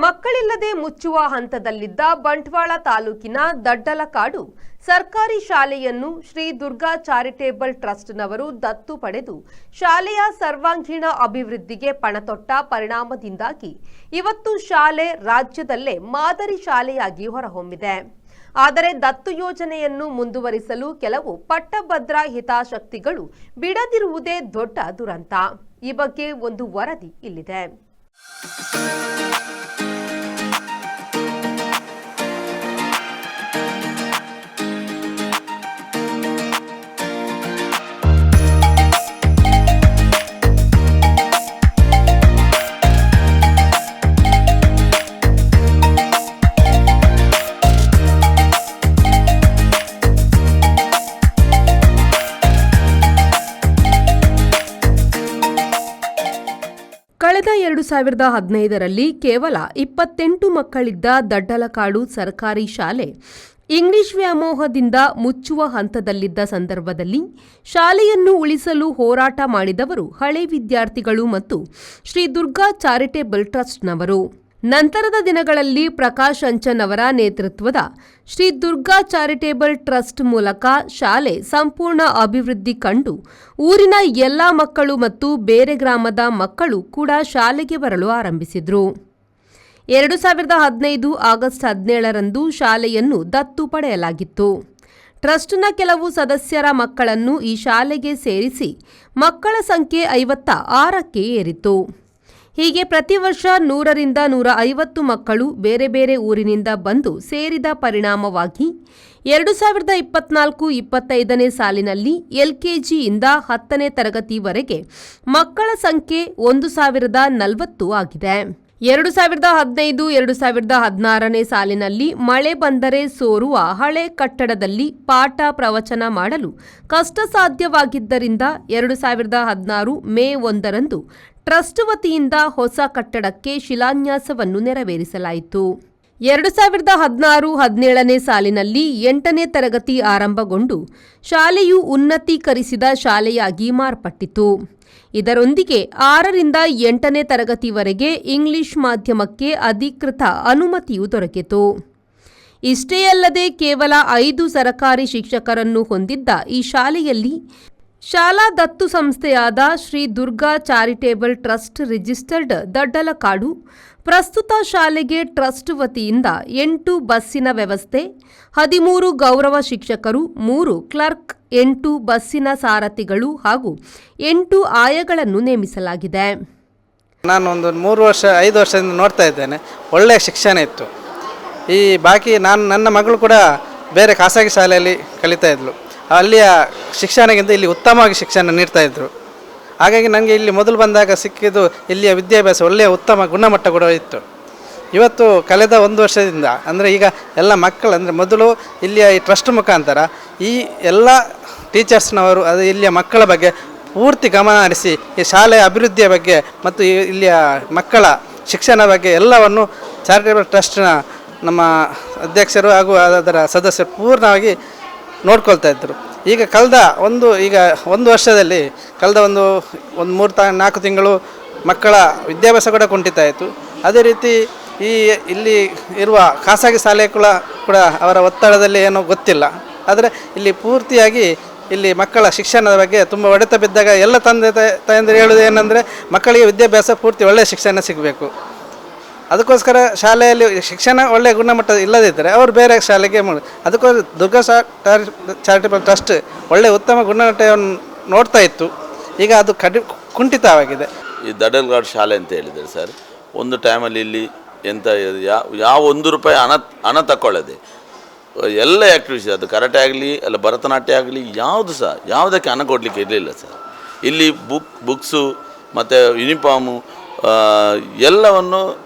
ಮಕ್ಕಳಿಲ್ಲದೆ ಮುಚ್ಚುವ ಹಂತದಲ್ಲಿದ್ದ ಬಂಟ್ವಾಳ ತಾಲೂಕಿನ ದಡ್ಡಲಕಾಡು ಸರ್ಕಾರಿ ಶಾಲೆಯನ್ನು ಶ್ರೀ ದುರ್ಗಾ ಚಾರಿಟೇಬಲ್ ಟ್ರಸ್ಟ್ನವರು ದತ್ತು ಪಡೆದು ಶಾಲೆಯ ಸರ್ವಾಂಗೀಣ ಅಭಿವೃದ್ಧಿಗೆ ಪಣತೊಟ್ಟ ಪರಿಣಾಮದಿಂದಾಗಿ ಇವತ್ತು ಶಾಲೆ ರಾಜ್ಯದಲ್ಲೇ ಮಾದರಿ ಶಾಲೆಯಾಗಿ ಹೊರಹೊಮ್ಮಿದೆ. ಆದರೆ ದತ್ತು ಯೋಜನೆಯನ್ನು ಮುಂದುವರಿಸಲು ಕೆಲವು ಪಟ್ಟಭದ್ರ ಹಿತಾಸಕ್ತಿಗಳು ಬಿಡದಿರುವುದೇ ದೊಡ್ಡ ದುರಂತ. ಈ ಬಗ್ಗೆ ಒಂದು ವರದಿ ಇಲ್ಲಿದೆ. ಕಳೆದ 2015ರಲ್ಲಿ ಕೇವಲ 28 ಮಕ್ಕಳಿದ್ದ ದಡ್ಡಲಕಾಡು ಸರ್ಕಾರಿ ಶಾಲೆ ಇಂಗ್ಲಿಷ್ ವ್ಯಾಮೋಹದಿಂದ ಮುಚ್ಚುವ ಹಂತದಲ್ಲಿದ್ದ ಸಂದರ್ಭದಲ್ಲಿ ಶಾಲೆಯನ್ನು ಉಳಿಸಲು ಹೋರಾಟ ಮಾಡಿದವರು ಹಳೆ ವಿದ್ಯಾರ್ಥಿಗಳು ಮತ್ತು ಶ್ರೀ ದುರ್ಗಾ ಚಾರಿಟೇಬಲ್ ಟ್ರಸ್ಟ್ನವರು. ನಂತರದ ದಿನಗಳಲ್ಲಿ ಪ್ರಕಾಶ್ ಅಂಚನ್ ಅವರ ನೇತೃತ್ವದ ಶ್ರೀ ದುರ್ಗಾ ಚಾರಿಟೇಬಲ್ ಟ್ರಸ್ಟ್ ಮೂಲಕ ಶಾಲೆ ಸಂಪೂರ್ಣ ಅಭಿವೃದ್ಧಿ ಕಂಡು ಊರಿನ ಎಲ್ಲ ಮಕ್ಕಳು ಮತ್ತು ಬೇರೆ ಗ್ರಾಮದ ಮಕ್ಕಳು ಕೂಡ ಶಾಲೆಗೆ ಬರಲು ಆರಂಭಿಸಿದರು. 2015 ಆಗಸ್ಟ್ 17ರಂದು ಶಾಲೆಯನ್ನು ದತ್ತು ಪಡೆಯಲಾಗಿತ್ತು. ಟ್ರಸ್ಟ್ನ ಕೆಲವು ಸದಸ್ಯರ ಮಕ್ಕಳನ್ನು ಈ ಶಾಲೆಗೆ ಸೇರಿಸಿ ಮಕ್ಕಳ ಸಂಖ್ಯೆ 56ಕ್ಕೆ ಏರಿತು. ಹೀಗೆ ಪ್ರತಿ ವರ್ಷ 100ರಿಂದ 150 ಮಕ್ಕಳು ಬೇರೆ ಬೇರೆ ಊರಿನಿಂದ ಬಂದು ಸೇರಿದ ಪರಿಣಾಮವಾಗಿ 2024-25ನೇ ಸಾಲಿನಲ್ಲಿ LKGಯಿಂದ 10ನೇ ತರಗತಿವರೆಗೆ ಮಕ್ಕಳ ಸಂಖ್ಯೆ 1040 ಆಗಿದೆ. 2015-2016ನೇ ಸಾಲಿನಲ್ಲಿ ಮಳೆ ಬಂದರೆ ಸೋರುವ ಹಳೆ ಕಟ್ಟಡದಲ್ಲಿ ಪಾಠ ಪ್ರವಚನ ಮಾಡಲು ಕಷ್ಟ ಸಾಧ್ಯವಾಗಿದ್ದರಿಂದ 2016 ಮೇ 1ರಂದು ಟ್ರಸ್ಟ್ ವತಿಯಿಂದ ಹೊಸ ಕಟ್ಟಡಕ್ಕೆ ಶಿಲಾನ್ಯಾಸವನ್ನು ನೆರವೇರಿಸಲಾಯಿತು. 2016-17ನೇ ಸಾಲಿನಲ್ಲಿ 8ನೇ ತರಗತಿ ಆರಂಭಗೊಂಡು ಶಾಲೆಯು ಉನ್ನತೀಕರಿಸಿದ ಶಾಲೆಯಾಗಿ ಮಾರ್ಪಟ್ಟಿತು. ಇದರೊಂದಿಗೆ 6ರಿಂದ 8ನೇ ತರಗತಿವರೆಗೆ ಇಂಗ್ಲಿಷ್ ಮಾಧ್ಯಮಕ್ಕೆ ಅಧಿಕೃತ ಅನುಮತಿಯು ದೊರಕಿತು. ಇಷ್ಟೇ ಅಲ್ಲದೆ ಕೇವಲ 5 ಸರಕಾರಿ ಶಿಕ್ಷಕರನ್ನು ಹೊಂದಿದ್ದ ಈ ಶಾಲೆಯಲ್ಲಿ ಶಾಲಾ ದತ್ತು ಸಂಸ್ಥೆಯಾದ Shri Durga charitable trust registered Daddalakadu ಪ್ರಸ್ತುತ ಶಾಲೆಗೆ ಟ್ರಸ್ಟ್ ವತಿಯಿಂದ 8 ಬಸ್ಸಿನ ವ್ಯವಸ್ಥೆ, 13 ಗೌರವ ಶಿಕ್ಷಕರು, 3 ಕ್ಲರ್ಕ್, 8 ಬಸ್ಸಿನ ಸಾರಥಿಗಳು ಹಾಗೂ 8 ಆಯಗಳನ್ನು ನೇಮಿಸಲಾಗಿದೆ. ನಾನು ಒಂದು 5 ವರ್ಷದಿಂದ ನೋಡ್ತಾ ಇದ್ದೇನೆ. ಒಳ್ಳೆಯ ಶಿಕ್ಷಣ ಇತ್ತು. ಈ ಬಾಕಿ ನನ್ನ ಮಗಳು ಕೂಡ ಬೇರೆ ಖಾಸಗಿ ಶಾಲೆಯಲ್ಲಿ ಕಲಿತಾ ಇದ್ಳು. ಅಲ್ಲಿಯ ಶಿಕ್ಷಣಕ್ಕಿಂತ ಇಲ್ಲಿ ಉತ್ತಮವಾಗಿ ಶಿಕ್ಷಣ ನೀಡ್ತಾ ಇದ್ದರು. ಹಾಗಾಗಿ ನನಗೆ ಇಲ್ಲಿ ಮೊದಲು ಬಂದಾಗ ಸಿಕ್ಕಿದ್ದು ಇಲ್ಲಿಯ ವಿದ್ಯಾಭ್ಯಾಸ ಒಳ್ಳೆಯ ಉತ್ತಮ ಗುಣಮಟ್ಟ ಕೂಡ ಇತ್ತು. ಇವತ್ತು ಕಳೆದ 1 ವರ್ಷದಿಂದ ಅಂದರೆ ಈಗ ಎಲ್ಲ ಮಕ್ಕಳು ಅಂದರೆ ಮೊದಲು ಇಲ್ಲಿಯ ಈ ಟ್ರಸ್ಟ್ ಮುಖಾಂತರ ಈ ಎಲ್ಲ ಟೀಚರ್ಸ್ನವರು ಅದು ಇಲ್ಲಿಯ ಮಕ್ಕಳ ಬಗ್ಗೆ ಪೂರ್ತಿ ಗಮನ ಹರಿಸಿ ಈ ಶಾಲೆಯ ಅಭಿವೃದ್ಧಿಯ ಬಗ್ಗೆ ಮತ್ತು ಇಲ್ಲಿಯ ಮಕ್ಕಳ ಶಿಕ್ಷಣ ಬಗ್ಗೆ ಎಲ್ಲವನ್ನು ಚಾರಿಟೇಬಲ್ ಟ್ರಸ್ಟ್ನ ನಮ್ಮ ಅಧ್ಯಕ್ಷರು ಹಾಗೂ ಅದರ ಸದಸ್ಯರು ಪೂರ್ಣವಾಗಿ ನೋಡ್ಕೊಳ್ತಾ ಇದ್ದರು. ಈಗ ಕಳೆದ ಒಂದು ವರ್ಷದಲ್ಲಿ ಕಳೆದ ಒಂದು 3-4 ತಿಂಗಳು ಮಕ್ಕಳ ವಿದ್ಯಾಭ್ಯಾಸ ಕೂಡ ಕುಂಠಿತ ಆಯಿತು. ಅದೇ ರೀತಿ ಇಲ್ಲಿ ಇರುವ ಖಾಸಗಿ ಶಾಲೆಗಳ ಕೂಡ ಅವರ ಒತ್ತಡದಲ್ಲಿ ಏನೋ ಗೊತ್ತಿಲ್ಲ. ಆದರೆ ಇಲ್ಲಿ ಪೂರ್ತಿಯಾಗಿ ಇಲ್ಲಿ ಮಕ್ಕಳ ಶಿಕ್ಷಣದ ಬಗ್ಗೆ ತುಂಬ ಹೊಡೆತ ಬಿದ್ದಾಗ ಎಲ್ಲ ತಂದೆ ತಾಯಂದಿರು ಹೇಳೋದು ಏನಂದರೆ ಮಕ್ಕಳಿಗೆ ವಿದ್ಯಾಭ್ಯಾಸ ಪೂರ್ತಿ ಒಳ್ಳೆಯ ಶಿಕ್ಷಣ ಸಿಗಬೇಕು. ಅದಕ್ಕೋಸ್ಕರ ಶಾಲೆಯಲ್ಲಿ ಶಿಕ್ಷಣ ಒಳ್ಳೆಯ ಗುಣಮಟ್ಟ ಇಲ್ಲದಿದ್ದರೆ ಅವರು ಬೇರೆ ಶಾಲೆಗೆ ಅದಕ್ಕೋಸ್ಕರ ದುರ್ಗಾ ಚಾರಿಟೇಬಲ್ ಟ್ರಸ್ಟ್ ಒಳ್ಳೆಯ ಉತ್ತಮ ಗುಣಮಟ್ಟವನ್ನು ನೋಡ್ತಾ ಇತ್ತು. ಈಗ ಅದು ಕುಂಠಿತವಾಗಿದೆ. ಈ ದಡ್ಡಲಕಾಡು ಶಾಲೆ ಅಂತ ಹೇಳಿದರೆ ಸರ್, ಒಂದು ಟೈಮಲ್ಲಿ ಇಲ್ಲಿ ಎಂಥ ಯಾವ ₹1 ಹಣ ತಗೊಳ್ಳದೆ ಎಲ್ಲ ಆ್ಯಕ್ಟಿವಿಟೀಸ್, ಅದು ಕರಾಟೆ ಆಗಲಿ ಅಲ್ಲ ಭರತನಾಟ್ಯ ಆಗಲಿ ಯಾವುದಕ್ಕೆ ಹಣ ಕೊಡಲಿಕ್ಕೆ ಇರಲಿಲ್ಲ ಸರ್. ಇಲ್ಲಿ ಬುಕ್ಸು ಮತ್ತು ಯೂನಿಫಾರ್ಮು ಎಲ್ಲವನ್ನು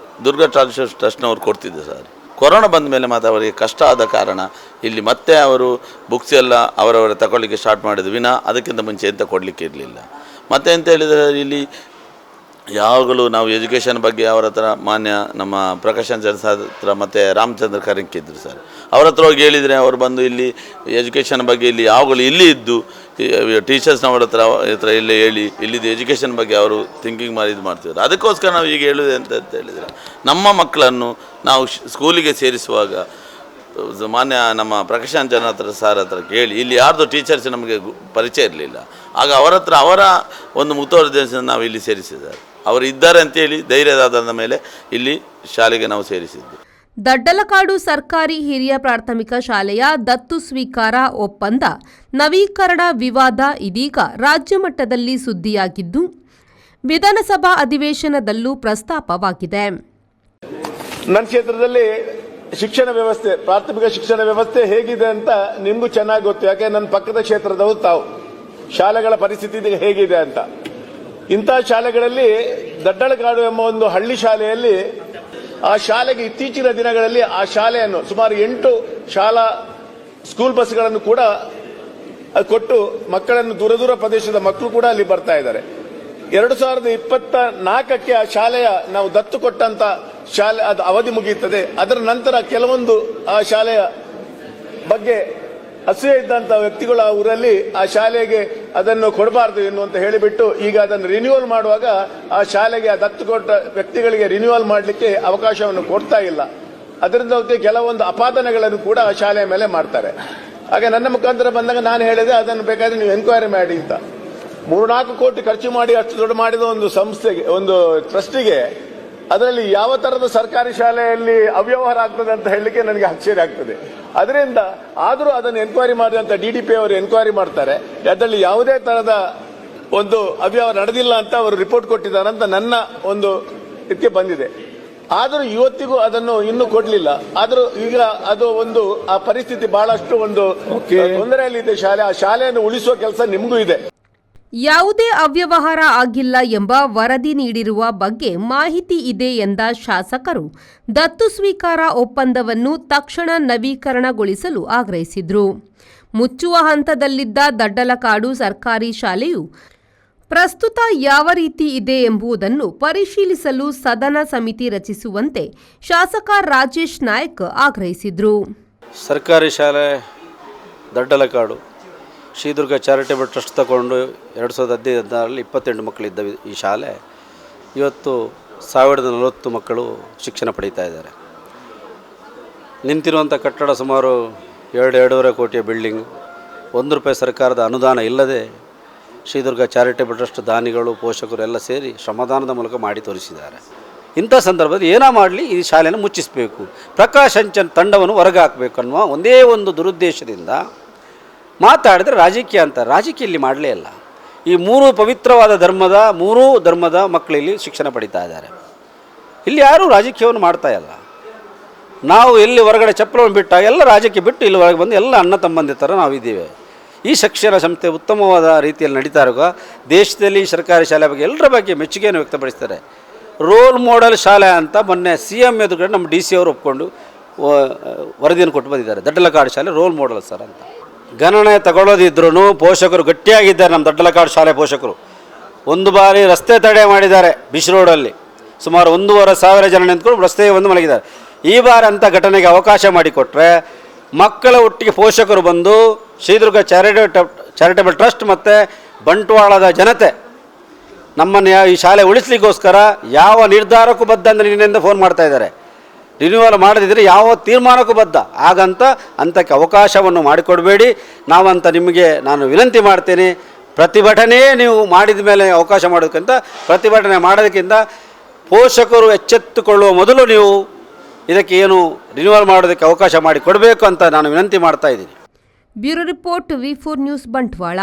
ದುರ್ಗಾ ಚಾರಿಟೇಬಲ್ ಟ್ರಸ್ಟ್ನವ್ರು ಕೊಡ್ತಿದ್ದೆ ಸರ್. ಕೊರೋನಾ ಬಂದ ಮೇಲೆ ಮತ್ತು ಅವರಿಗೆ ಕಷ್ಟ ಆದ ಕಾರಣ ಇಲ್ಲಿ ಮತ್ತೆ ಅವರು ಬುಕ್ಸ್ ಎಲ್ಲ ಅವರವರ ತಗೊಳ್ಳಿಕ್ಕೆ ಸ್ಟಾರ್ಟ್ ಮಾಡಿದ ವಿನ ಅದಕ್ಕಿಂತ ಮುಂಚೆ ಎಂತ ಕೊಡಲಿಕ್ಕೆ ಇರಲಿಲ್ಲ. ಮತ್ತು ಎಂತ ಹೇಳಿದರೆ ಇಲ್ಲಿ ಯಾವಾಗಲೂ ನಾವು ಎಜುಕೇಷನ್ ಬಗ್ಗೆ ಅವರ ಹತ್ರ ಮಾನ್ಯ ನಮ್ಮ ಪ್ರಕಾಶ್ ಅಂಚನ್ ಹತ್ರ ಮತ್ತು ರಾಮಚಂದ್ರ ಕರಂಕಿದ್ರು ಸರ್. ಅವ್ರ ಹತ್ರ ಹೋಗಿ ಹೇಳಿದರೆ ಅವರು ಬಂದು ಇಲ್ಲಿ ಎಜುಕೇಷನ್ ಬಗ್ಗೆ ಇಲ್ಲಿ ಯಾವಾಗಲೂ ಇಲ್ಲಿ ಇದ್ದು ಟೀಚರ್ಸ್ನವ್ರ ಹತ್ರ ಇಲ್ಲಿ ಹೇಳಿ ಇಲ್ಲಿದ್ದು ಎಜುಕೇಷನ್ ಬಗ್ಗೆ ಅವರು ಥಿಂಕಿಂಗ್ ಮಾಡಿ ಇದು ಮಾಡ್ತಿದ್ದಾರೆ. ಅದಕ್ಕೋಸ್ಕರ ನಾವು ಈಗ ಹೇಳುವುದು ಅಂತ ಹೇಳಿದರೆ, ನಮ್ಮ ಮಕ್ಕಳನ್ನು ನಾವು ಸ್ಕೂಲಿಗೆ ಸೇರಿಸುವಾಗ ಮಾನ್ಯ ನಮ್ಮ ಪ್ರಕಾಶಾಂಜನ ಸಾರ್ ಹತ್ರ ಕೇಳಿ, ಇಲ್ಲಿ ಯಾರ್ದು ಟೀಚರ್ಸ್ ನಮಗೆ ಪರಿಚಯ ಇರಲಿಲ್ಲ, ಆಗ ಅವರ ಹತ್ರ ಅವರ ಒಂದು ಮುತುವರ್ಜಿಯಿಂದ ನಾವು ಇಲ್ಲಿ ಸೇರಿಸಿದ್ದಾರೆ. ಅವರು ಇದ್ದಾರೆ ಅಂತೇಳಿ ಧೈರ್ಯದಾದ ಮೇಲೆ ಇಲ್ಲಿ ಶಾಲೆಗೆ ನಾವು ಸೇರಿಸಿದ್ದು. ದಡ್ಡಲಕಾಡು ಸರ್ಕಾರಿ ಹಿರಿಯ ಪ್ರಾಥಮಿಕ ಶಾಲೆಯ ದತ್ತು ಸ್ವೀಕಾರ ಒಪ್ಪಂದ ನವೀಕರಣ ವಿವಾದ ಇದೀಗ ರಾಜ್ಯ ಮಟ್ಟದಲ್ಲಿ ಸುದ್ದಿಯಾಗಿದ್ದು ವಿಧಾನಸಭಾ ಅಧಿವೇಶನದಲ್ಲೂ ಪ್ರಸ್ತಾಪವಾಗಿದೆ. ನನ್ನ ಕ್ಷೇತ್ರದಲ್ಲಿ ಶಿಕ್ಷಣ ವ್ಯವಸ್ಥೆ, ಪ್ರಾಥಮಿಕ ಶಿಕ್ಷಣ ವ್ಯವಸ್ಥೆ ಹೇಗಿದೆ ಅಂತ ನಿಮಗೂ ಚೆನ್ನಾಗಿ ಗೊತ್ತು. ಯಾಕೆ ನನ್ನ ಪಕ್ಕದ ಕ್ಷೇತ್ರದವರು ತಾವು ಶಾಲೆಗಳ ಪರಿಸ್ಥಿತಿ ಹೇಗಿದೆ ಅಂತ. ಇಂಥ ಶಾಲೆಗಳಲ್ಲಿ ದಡ್ಡಲಕಾಡು ಎಂಬ ಒಂದು ಹಳ್ಳಿ ಶಾಲೆಯಲ್ಲಿ ಆ ಶಾಲೆಗೆ ಇತ್ತೀಚಿನ ದಿನಗಳಲ್ಲಿ ಆ ಶಾಲೆಯನ್ನು ಸುಮಾರು 8 ಶಾಲಾ ಸ್ಕೂಲ್ ಬಸ್ಗಳನ್ನು ಕೂಡ ಕೊಟ್ಟು ಮಕ್ಕಳನ್ನು ದೂರ ದೂರ ಪ್ರದೇಶದ ಮಕ್ಕಳು ಕೂಡ ಅಲ್ಲಿ ಬರ್ತಾ ಇದ್ದಾರೆ. 2024ಕ್ಕೆ ಆ ಶಾಲೆಯ ನಾವು ದತ್ತು ಕೊಟ್ಟಂತ ಶಾಲೆ ಅದು ಅವಧಿ ಮುಗಿಯುತ್ತದೆ. ಅದರ ನಂತರ ಕೆಲವೊಂದು ಆ ಶಾಲೆಯ ಬಗ್ಗೆ ಅಸೂಯೆ ಇದ್ದಂತ ವ್ಯಕ್ತಿಗಳು ಆ ಊರಲ್ಲಿ ಆ ಶಾಲೆಗೆ ಅದನ್ನು ಕೊಡಬಾರದು ಎನ್ನುವಂತ ಹೇಳಿಬಿಟ್ಟು ಈಗ ಅದನ್ನು ರಿನ್ಯೂವಲ್ ಮಾಡುವಾಗ ಆ ಶಾಲೆಗೆ ಆ ದತ್ತು ಕೊಟ್ಟ ವ್ಯಕ್ತಿಗಳಿಗೆ ರಿನ್ಯೂವಲ್ ಮಾಡಲಿಕ್ಕೆ ಅವಕಾಶವನ್ನು ಕೊಡ್ತಾ ಇಲ್ಲ. ಅದರಿಂದ ಕೆಲವೊಂದು ಅಪಾದನೆಗಳನ್ನು ಕೂಡ ಆ ಶಾಲೆಯ ಮೇಲೆ ಮಾಡ್ತಾರೆ. ಹಾಗೆ ನನ್ನ ಮುಖಾಂತರ ಬಂದಾಗ ನಾನು ಹೇಳಿದೆ, ಅದನ್ನು ಬೇಕಾದ್ರೆ ನೀವು ಎನ್ಕ್ವೈರಿ ಮಾಡಿ ಅಂತ. 3-4 ಕೋಟಿ ಖರ್ಚು ಮಾಡಿ ಅಷ್ಟು ದೊಡ್ಡ ಮಾಡಿದ ಒಂದು ಸಂಸ್ಥೆಗೆ, ಒಂದು ಟ್ರಸ್ಟಿಗೆ ಅದರಲ್ಲಿ ಯಾವ ತರದ ಸರ್ಕಾರಿ ಶಾಲೆಯಲ್ಲಿ ಅವ್ಯವಹಾರ ಆಗ್ತದೆ ಅಂತ ಹೇಳಲಿಕ್ಕೆ ನನಗೆ ಆಶ್ಚರ್ಯ ಆಗ್ತದೆ. ಅದರಿಂದ ಆದರೂ ಅದನ್ನು ಎನ್ಕ್ವೈರಿ ಮಾಡಿದಂತ DDP ಅವರು ಎನ್ಕ್ವೈರಿ ಮಾಡ್ತಾರೆ, ಅದರಲ್ಲಿ ಯಾವುದೇ ತರದ ಒಂದು ಅವ್ಯವಹಾರ ನಡೆದಿಲ್ಲ ಅಂತ ಅವರು ರಿಪೋರ್ಟ್ ಕೊಟ್ಟಿದ್ದಾರೆ ಅಂತ ನನ್ನ ಒಂದು ಇದಕ್ಕೆ ಬಂದಿದೆ. ಆದರೂ ಇವತ್ತಿಗೂ ಅದನ್ನು ಇನ್ನೂ ಕೊಡ್ಲಿಲ್ಲ. ಆದರೂ ಈಗ ಅದು ಒಂದು ಆ ಪರಿಸ್ಥಿತಿ ಬಹಳಷ್ಟು ಒಂದು ತೊಂದರೆಯಲ್ಲಿದೆ ಶಾಲೆ. ಆ ಶಾಲೆಯನ್ನು ಉಳಿಸುವ ಕೆಲಸ ನಿಮಗೂ ಇದೆ. ಯಾವುದೇ ಅವ್ಯವಹಾರ ಆಗಿಲ್ಲ ಎಂಬ ವರದಿ ನೀಡಿರುವ ಬಗ್ಗೆ ಮಾಹಿತಿ ಇದೆ ಎಂದ ಶಾಸಕರು ದತ್ತು ಸ್ವೀಕಾರ ಒಪ್ಪಂದವನ್ನು ತಕ್ಷಣ ನವೀಕರಣಗೊಳಿಸಲು ಆಗ್ರಹಿಸಿದರು. ಮುಚ್ಚುವ ಹಂತದಲ್ಲಿದ್ದ ದಡ್ಡಲಕಾಡು ಸರ್ಕಾರಿ ಶಾಲೆಯು ಪ್ರಸ್ತುತ ಯಾವ ರೀತಿ ಇದೆ ಎಂಬುದನ್ನು ಪರಿಶೀಲಿಸಲು ಸದನ ಸಮಿತಿ ರಚಿಸುವಂತೆ ಶಾಸಕ ರಾಜೇಶ್ ನಾಯ್ಕ್ ಆಗ್ರಹಿಸಿದರು. ಸರ್ಕಾರಿ ಶಾಲೆ ದಡ್ಡಲಕಾಡು ಶ್ರೀದುರ್ಗ ಚಾರಿಟೇಬಲ್ ಟ್ರಸ್ಟ್ ತಗೊಂಡು 2015 28 ಮಕ್ಕಳಿದ್ದ ಈ ಶಾಲೆ ಇವತ್ತು 1040 ಮಕ್ಕಳು ಶಿಕ್ಷಣ ಪಡೀತಾ ಇದ್ದಾರೆ. ನಿಂತಿರುವಂಥ ಕಟ್ಟಡ ಸುಮಾರು 2-2.5 ಕೋಟಿಯ ಬಿಲ್ಡಿಂಗ್. ₹1 ಸರ್ಕಾರದ ಅನುದಾನ ಇಲ್ಲದೆ ಶ್ರೀದುರ್ಗ ಚಾರಿಟೇಬಲ್ ಟ್ರಸ್ಟ್ ದಾನಿಗಳು, ಪೋಷಕರು ಎಲ್ಲ ಸೇರಿ ಶ್ರಮದಾನದ ಮೂಲಕ ಮಾಡಿ ತೋರಿಸಿದ್ದಾರೆ. ಇಂಥ ಸಂದರ್ಭದಲ್ಲಿ ಏನೋ ಮಾಡಲಿ ಈ ಶಾಲೆಯನ್ನು ಮುಚ್ಚಿಸಬೇಕು, ಪ್ರಕಾಶಾಂಜನ್ ತಂಡವನ್ನು ಹೊರಗೆ ಹಾಕಬೇಕು ಅನ್ನುವ ಒಂದೇ ಒಂದು ದುರುದ್ದೇಶದಿಂದ ಮಾತಾಡಿದ್ರೆ ರಾಜಕೀಯ ಅಂತ. ರಾಜಕೀಯ ಇಲ್ಲಿ ಮಾಡಲೇ ಇಲ್ಲ. ಈ 3 ಪವಿತ್ರವಾದ ಧರ್ಮದ ಮಕ್ಕಳು ಇಲ್ಲಿ ಶಿಕ್ಷಣ ಪಡೀತಾ ಇದ್ದಾರೆ. ಇಲ್ಲಿ ಯಾರೂ ರಾಜಕೀಯವನ್ನು ಮಾಡ್ತಾ ಇಲ್ಲ. ನಾವು ಎಲ್ಲಿ ಹೊರಗಡೆ ಚಪ್ಪಲವನ್ನು ಬಿಟ್ಟಾಗ ಎಲ್ಲ ರಾಜಕೀಯ ಬಿಟ್ಟು ಇಲ್ಲಿ ಹೊರಗೆ ಬಂದು ಎಲ್ಲ ಅಣ್ಣ ತಮ್ಮಂದಿ ಥರ ನಾವಿದ್ದೀವಿ. ಈ ಶಿಕ್ಷಣ ಸಂಸ್ಥೆ ಉತ್ತಮವಾದ ರೀತಿಯಲ್ಲಿ ನಡೀತಾ ಇರುವ ದೇಶದಲ್ಲಿ ಸರ್ಕಾರಿ ಶಾಲೆ ಬಗ್ಗೆ ಎಲ್ಲರ ಬಗ್ಗೆ ಮೆಚ್ಚುಗೆಯನ್ನು ವ್ಯಕ್ತಪಡಿಸ್ತಾರೆ. ರೋಲ್ ಮಾಡೆಲ್ ಶಾಲೆ ಅಂತ ಮೊನ್ನೆ CM ಎದುರುಗಡೆ ನಮ್ಮ DC ಅವರು ಒಪ್ಕೊಂಡು ವರದಿಯನ್ನು ಕೊಟ್ಟು ಬಂದಿದ್ದಾರೆ. ದಡ್ಡಲಕಾಡು ಶಾಲೆ ರೋಲ್ ಮಾಡೆಲ್ ಸರ್ ಅಂತ. ಗಣನೆ ತಗೊಳ್ಳೋದಿದ್ರೂ ಪೋಷಕರು ಗಟ್ಟಿಯಾಗಿದ್ದಾರೆ. ನಮ್ಮ ದಡ್ಡಲಕಾಡು ಶಾಲೆ ಪೋಷಕರು ಒಂದು ಬಾರಿ ರಸ್ತೆ ತಡೆ ಮಾಡಿದ್ದಾರೆ. ಬಿಶ್ ರೋಡಲ್ಲಿ ಸುಮಾರು 1,500 ಜನ ನಿಂತ್ಕೊಂಡು ರಸ್ತೆ ಒಂದು ಮಲಗಿದ್ದಾರೆ. ಈ ಬಾರಿ ಅಂಥ ಘಟನೆಗೆ ಅವಕಾಶ ಮಾಡಿಕೊಟ್ರೆ ಮಕ್ಕಳ ಒಟ್ಟಿಗೆ ಪೋಷಕರು ಬಂದು ಶ್ರೀದುರ್ಗ ಚಾರಿಟೇಬಲ್ ಟ್ರಸ್ಟ್ ಮತ್ತು ಬಂಟ್ವಾಳದ ಜನತೆ ನಮ್ಮನ್ನು ಈ ಶಾಲೆ ಉಳಿಸ್ಲಿಕ್ಕೋಸ್ಕರ ಯಾವ ನಿರ್ಧಾರಕ್ಕೂ ಬದ್ಧ ಅಂದರೆ ನಿನ್ನೆಯಿಂದ ಫೋನ್ ಮಾಡ್ತಾ ಇದ್ದಾರೆ. ರಿನ್ಯೂವಲ್ ಮಾಡದಿದ್ದರೆ ಯಾವ ತೀರ್ಮಾನಕ್ಕೂ ಬದ್ಧ. ಹಾಗಂತ ಅಂಥಕ್ಕೆ ಅವಕಾಶವನ್ನು ಮಾಡಿಕೊಡಬೇಡಿ. ನಾವಂತ ನಿಮಗೆ ನಾನು ವಿನಂತಿ ಮಾಡ್ತೇನೆ, ಪ್ರತಿಭಟನೆ ನೀವು ಮಾಡಿದ ಮೇಲೆ ಅವಕಾಶ ಮಾಡೋದಕ್ಕಿಂತ ಪ್ರತಿಭಟನೆ ಮಾಡೋದಕ್ಕಿಂತ ಪೋಷಕರು ಎಚ್ಚೆತ್ತುಕೊಳ್ಳುವ ಮೊದಲು ನೀವು ಇದಕ್ಕೆ ಏನು ರಿನ್ಯೂವಲ್ ಮಾಡೋದಕ್ಕೆ ಅವಕಾಶ ಮಾಡಿಕೊಡಬೇಕು ಅಂತ ನಾನು ವಿನಂತಿ ಮಾಡ್ತಾ ಇದ್ದೀನಿ. Bureau report V4 news Bantwal.